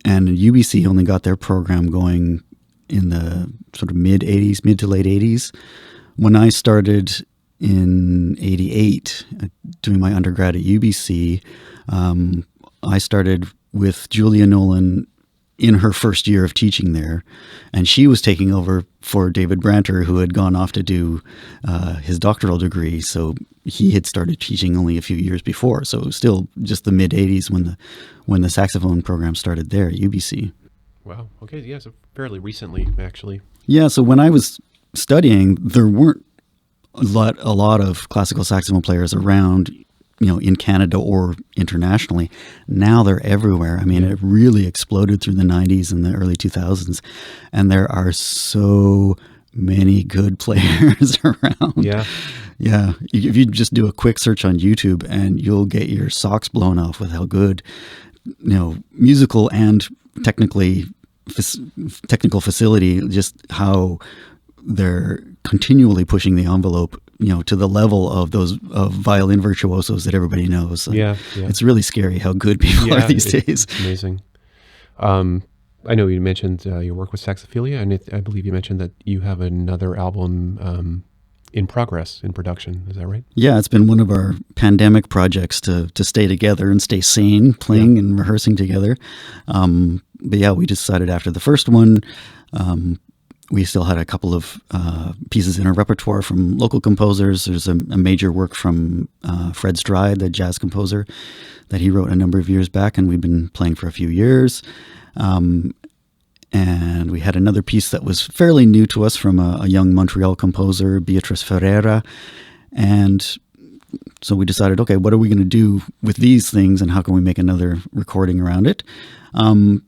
UBC only got their program going in the sort of mid to late 80s. When I started in 88 doing my undergrad at UBC, I started with Julia Nolan in her first year of teaching there, and she was taking over for David Branter, who had gone off to do his doctoral degree. So he had started teaching only a few years before. So it was still just the mid '80s when the saxophone program started there at UBC. Wow. Okay. Yeah. So fairly recently, actually. Yeah. So when I was studying, there weren't a lot of classical saxophone players around, in Canada or internationally. Now they're everywhere. I mean, it really exploded through the 90s and the early 2000s. And there are so many good players around. Yeah. Yeah. If you just do a quick search on YouTube, and you'll get your socks blown off with how good, musical and technical facility, just how they're continually pushing the envelope, to the level of those violin virtuosos that everybody knows. Yeah. It's really scary how good people are these days. It's amazing. I know you mentioned your work with Saxophilia, and I believe you mentioned that you have another album in progress, in production. Is that right? Yeah, it's been one of our pandemic projects to stay together and stay sane, playing and rehearsing together. But yeah, we decided after the first one, we still had a couple of pieces in our repertoire from local composers. There's a major work from Fred Stride, the jazz composer, that he wrote a number of years back, and we've been playing for a few years. And we had another piece that was fairly new to us from a young Montreal composer, Beatrice Ferreira. And so we decided, okay, what are we going to do with these things, and how can we make another recording around it?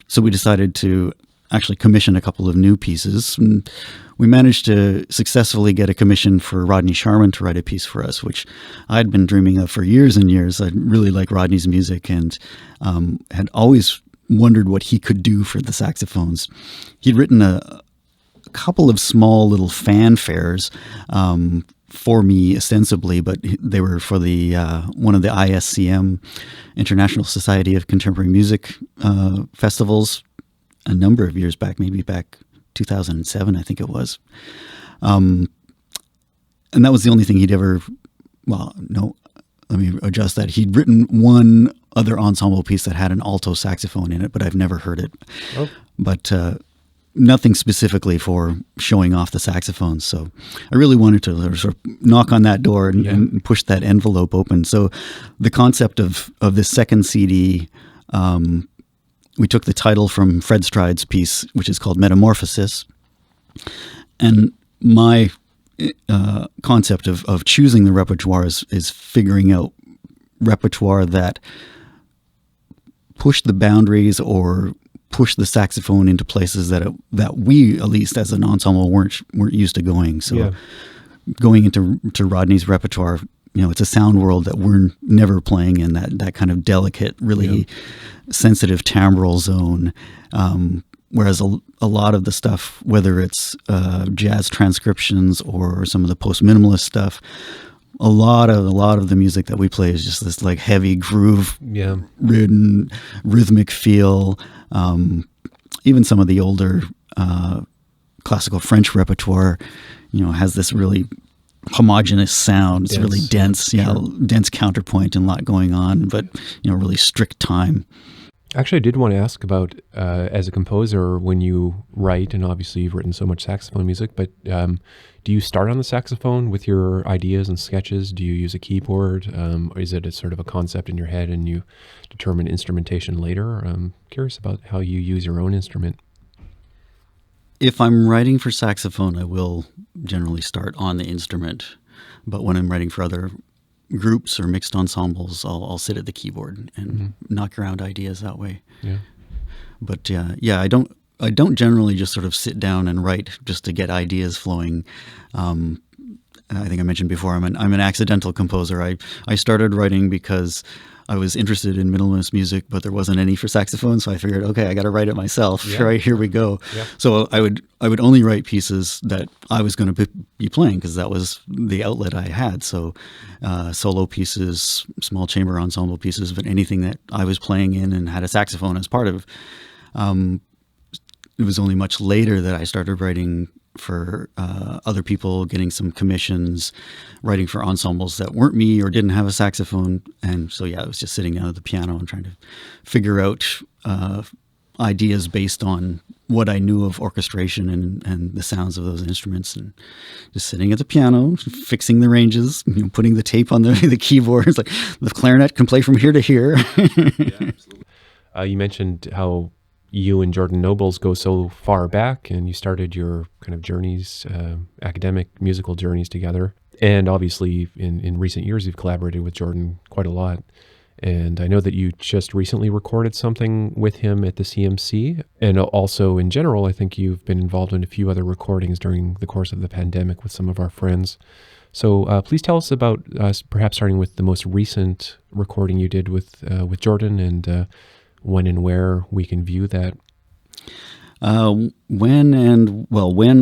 So we decided to actually commission a couple of new pieces. And we managed to successfully get a commission for Rodney Sharman to write a piece for us, which I'd been dreaming of for years and years. I really like Rodney's music, and had always wondered what he could do for the saxophones. He'd written a couple of small little fanfares for me ostensibly, but they were for the one of the ISCM, International Society of Contemporary Music festivals, a number of years back, maybe back 2007, I think it was. And that was the only thing he'd ever, well, no, let me adjust that. He'd written one other ensemble piece that had an alto saxophone in it, but I've never heard it. Oh. But nothing specifically for showing off the saxophones. So I really wanted to sort of knock on that door and push that envelope open. So the concept of this second CD, we took the title from Fred Stride's piece, which is called Metamorphosis. And my concept of choosing the repertoire is figuring out repertoire that push the boundaries or push the saxophone into places that we, at least as an ensemble, weren't used to going. So going into Rodney's repertoire, it's a sound world that we're never playing in, that kind of delicate, really sensitive timbral zone. Whereas a lot of the stuff, whether it's jazz transcriptions or some of the post-minimalist stuff, a lot of the music that we play is just this like heavy groove ridden rhythmic feel. Even some of the older classical French repertoire, has this really homogeneous sound. It's really dense, dense counterpoint and a lot going on, but really strict time. Actually, I did want to ask about, as a composer, when you write, and obviously you've written so much saxophone music, but do you start on the saxophone with your ideas and sketches? Do you use a keyboard? Or is it a sort of a concept in your head and you determine instrumentation later? I'm curious about how you use your own instrument. If I'm writing for saxophone, I will generally start on the instrument. But when I'm writing for other groups or mixed ensembles, I'll sit at the keyboard and knock around ideas that way. Yeah. But I don't generally just sort of sit down and write just to get ideas flowing. I think I mentioned before, I'm an accidental composer. I started writing because I was interested in minimalist music, but there wasn't any for saxophone, so I figured, okay, I got to write it myself. Yeah. Right, here we go. Yeah. So I would only write pieces that I was going to be playing because that was the outlet I had. So solo pieces, small chamber ensemble pieces, but anything that I was playing in and had a saxophone as part of. It was only much later that I started writing for other people, getting some commissions, writing for ensembles that weren't me or didn't have a saxophone. And so, yeah, I was just sitting down at the piano and trying to figure out ideas based on what I knew of orchestration and the sounds of those instruments, and just sitting at the piano, fixing the ranges, putting the tape on the keyboard. It's like the clarinet can play from here to here. Yeah, absolutely. You mentioned how you and Jordan Nobles go so far back, and you started your kind of journeys, academic musical journeys together. And obviously in recent years, you've collaborated with Jordan quite a lot. And I know that you just recently recorded something with him at the CMC. And also in general, I think you've been involved in a few other recordings during the course of the pandemic with some of our friends. So please tell us about, perhaps starting with the most recent recording you did with Jordan, and when and where we can view that. When,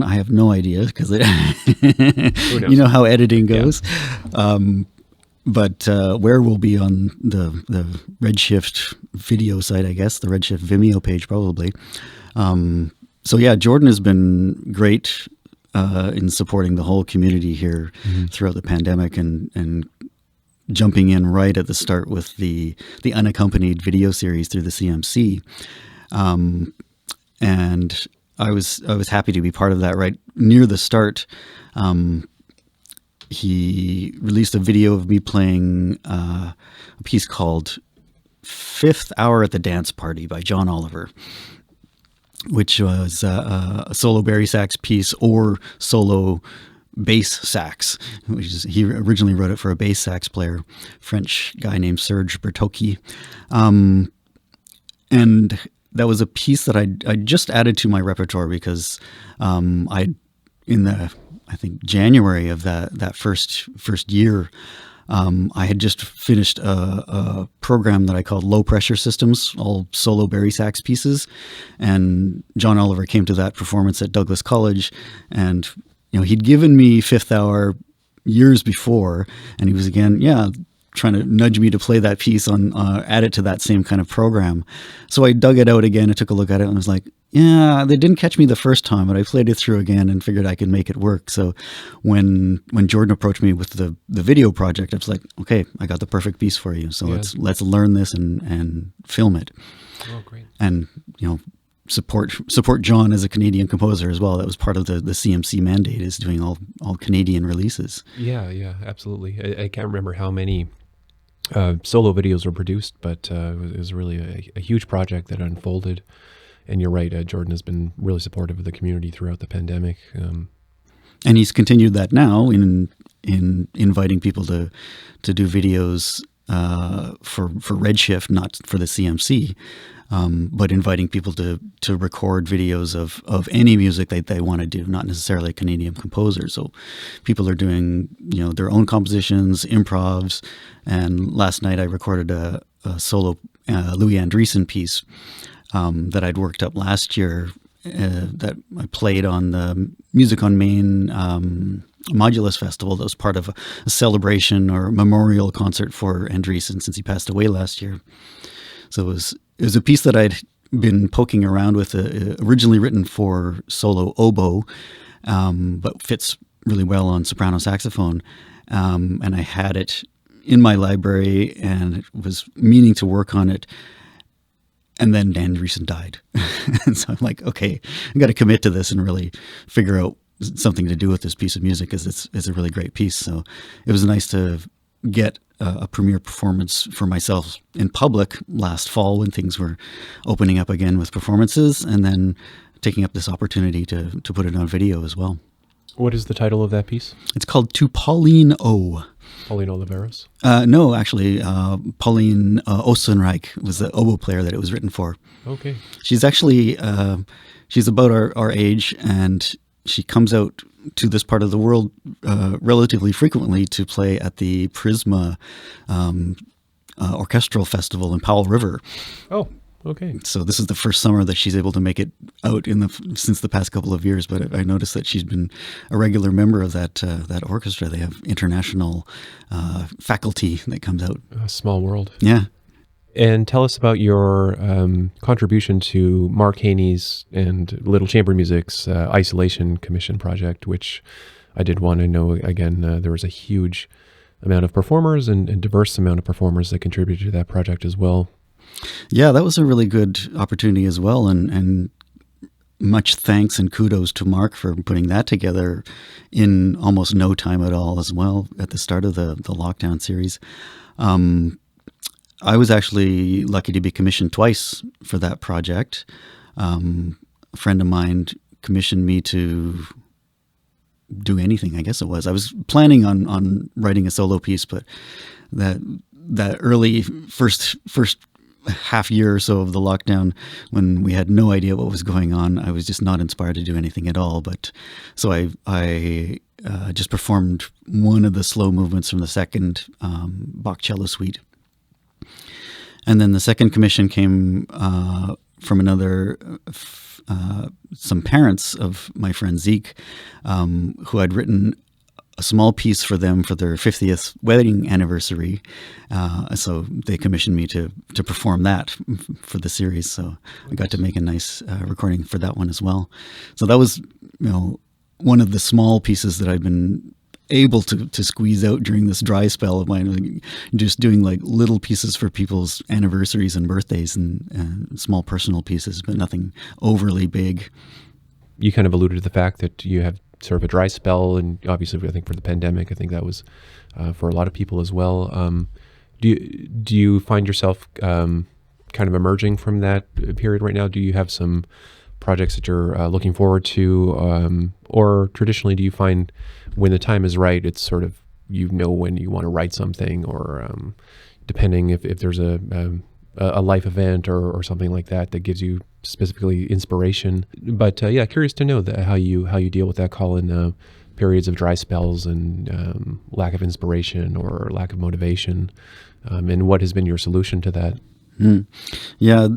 I have no idea, because you know how editing goes. Yeah. But where will be on the Redshift video site, I guess, the Redshift Vimeo page probably. So yeah, Jordan has been great in supporting the whole community here throughout the pandemic, and jumping in right at the start with the unaccompanied video series through the CMC. And I was happy to be part of that right near the start. He released a video of me playing a piece called Fifth Hour at the Dance Party by John Oliver, which was a solo bari sax piece or solo bass sax. He originally wrote it for a bass sax player, French guy named Serge Bertocchi. And that was a piece that I just added to my repertoire because I think January of that first year, I had just finished a program that I called Low Pressure Systems, all solo bari sax pieces. And John Oliver came to that performance at Douglas College, and he'd given me Fifth Hour years before, and he was again, trying to nudge me to play that piece on add it to that same kind of program. So I dug it out again. I took a look at it and was like, yeah, they didn't catch me the first time, but I played it through again and figured I could make it work. So when Jordan approached me with the video project, I was like, okay, I got the perfect piece for you. So let's learn this and film it. Oh, great. And support John as a Canadian composer as well. That was part of the CMC mandate, is doing all Canadian releases. Yeah, absolutely. I can't remember how many solo videos were produced, but it was really a huge project that unfolded. And you're right, Jordan has been really supportive of the community throughout the pandemic. And he's continued that now in inviting people to do videos for Redshift, not for the CMC, but inviting people to record videos of any music that they want to do, not necessarily a Canadian composer. So people are doing their own compositions, improvs. And last night I recorded a solo Louis Andreessen piece that I'd worked up last year, that I played on the Music on Main Modulus Festival. That was part of a celebration or memorial concert for Andreessen since he passed away last year. So it was a piece that I'd been poking around with, originally written for solo oboe, but fits really well on soprano saxophone. And I had it in my library and was meaning to work on it. And then Andreessen died. And so I'm like, okay, I got to commit to this and really figure out something to do with this piece of music, because it's a really great piece. So it was nice to get a premiere performance for myself in public last fall when things were opening up again with performances, and then taking up this opportunity to put it on video as well. What is the title of that piece? It's called To Pauline O. Pauline Oliveros? No, actually, Pauline Ostenreich was the oboe player that it was written for. Okay. She's actually, she's about our age, and she comes out to this part of the world relatively frequently to play at the Prisma Orchestral Festival in Powell River. Oh, okay. So this is the first summer that she's able to make it out since the past couple of years. But I noticed that she's been a regular member of that orchestra. They have international faculty that comes out. A small world. Yeah. And tell us about your contribution to Mark Haney's and Little Chamber Music's Isolation Commission project, which I did want to know. Again, there was a huge amount of performers and diverse amount of performers that contributed to that project as well. Yeah, that was a really good opportunity as well, and much thanks and kudos to Mark for putting that together in almost no time at all as well at the start of the lockdown series. I was actually lucky to be commissioned twice for that project. A friend of mine commissioned me to do anything, I guess it was. I was planning on writing a solo piece, but that early first half year or so of the lockdown, when we had no idea what was going on, I was just not inspired to do anything at all. But so I just performed one of the slow movements from the second Bach cello suite. And then the second commission came from some parents of my friend Zeke, who had written a small piece for them for their 50th wedding anniversary. So they commissioned me to perform that for the series. So I got to make a nice recording for that one as well. So that was, one of the small pieces that I've been able to squeeze out during this dry spell of mine, just doing like little pieces for people's anniversaries and birthdays and small personal pieces, but nothing overly big. You kind of alluded to the fact that you have sort of a dry spell, and obviously I think for the pandemic, I think that was for a lot of people as well. Do you find yourself kind of emerging from that period right now? Do you have some projects that you're looking forward to, or traditionally do you find when the time is right, it's sort of, when you want to write something, or depending if there's a life event or something like that gives you specifically inspiration. But curious to know how you deal with that, Colin, periods of dry spells and lack of inspiration or lack of motivation, and what has been your solution to that? Yeah,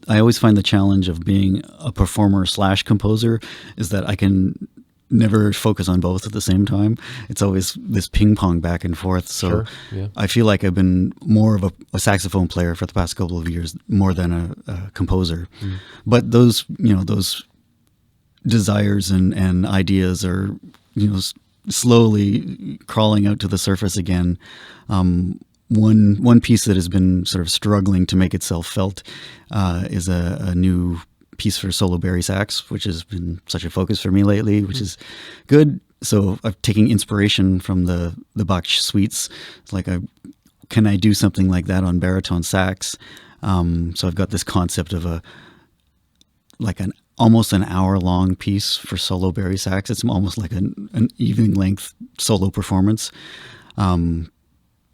I always find the challenge of being a performer / composer is that I can never focus on both at the same time. It's always this ping pong back and forth. So sure, yeah. I feel like I've been more of a saxophone player for the past couple of years, more than a composer. But those desires and ideas are, slowly crawling out to the surface again. One piece that has been sort of struggling to make itself felt is a new piece for solo bari sax, which has been such a focus for me lately, which is good. So I'm taking inspiration from the Bach suites. It's like, can I do something like that on baritone sax? So I've got this concept of almost an hour-long piece for solo bari sax. It's almost like an evening-length solo performance.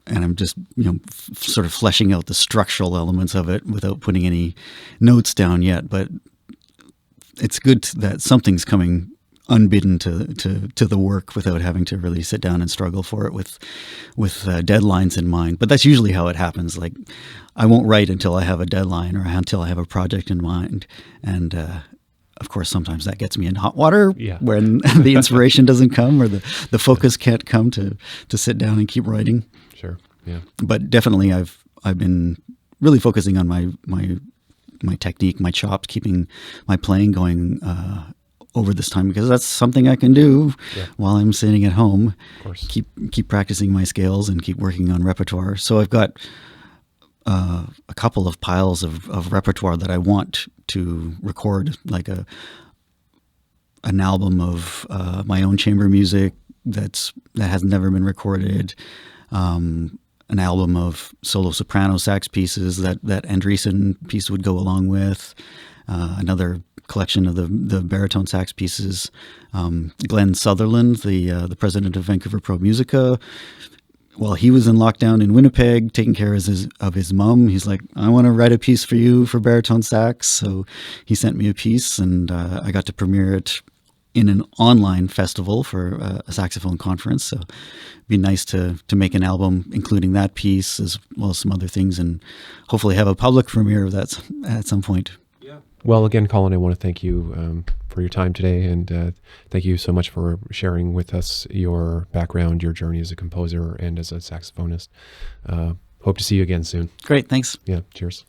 And I'm just, sort of fleshing out the structural elements of it without putting any notes down yet. But it's good that something's coming unbidden to the work without having to really sit down and struggle for it with deadlines in mind. But that's usually how it happens. Like, I won't write until I have a deadline or until I have a project in mind. And of course, sometimes that gets me in hot water when the inspiration doesn't come or the focus can't come to sit down and keep writing. Sure. Yeah. But definitely I've been really focusing on my technique, my chops, keeping my playing going over this time, because that's something I can do while I'm sitting at home. Of course. Keep practicing my scales and keep working on repertoire. So I've got a couple of piles of repertoire that I want to record, like an album of my own chamber music that has never been recorded. An album of solo soprano sax pieces that Andreessen piece would go along with, another collection of the baritone sax pieces. Glenn Sutherland, the president of Vancouver Pro Musica, while he was in lockdown in Winnipeg, taking care of his mom, he's like, I want to write a piece for you for baritone sax. So he sent me a piece, and I got to premiere it in an online festival for a saxophone conference. So it'd be nice to make an album including that piece as well as some other things, and hopefully have a public premiere of that at some point. Yeah. Well, again, Colin, I want to thank you for your time today, and thank you so much for sharing with us your background, your journey as a composer and as a saxophonist. Hope to see you again soon. Great. Thanks. Yeah. Cheers.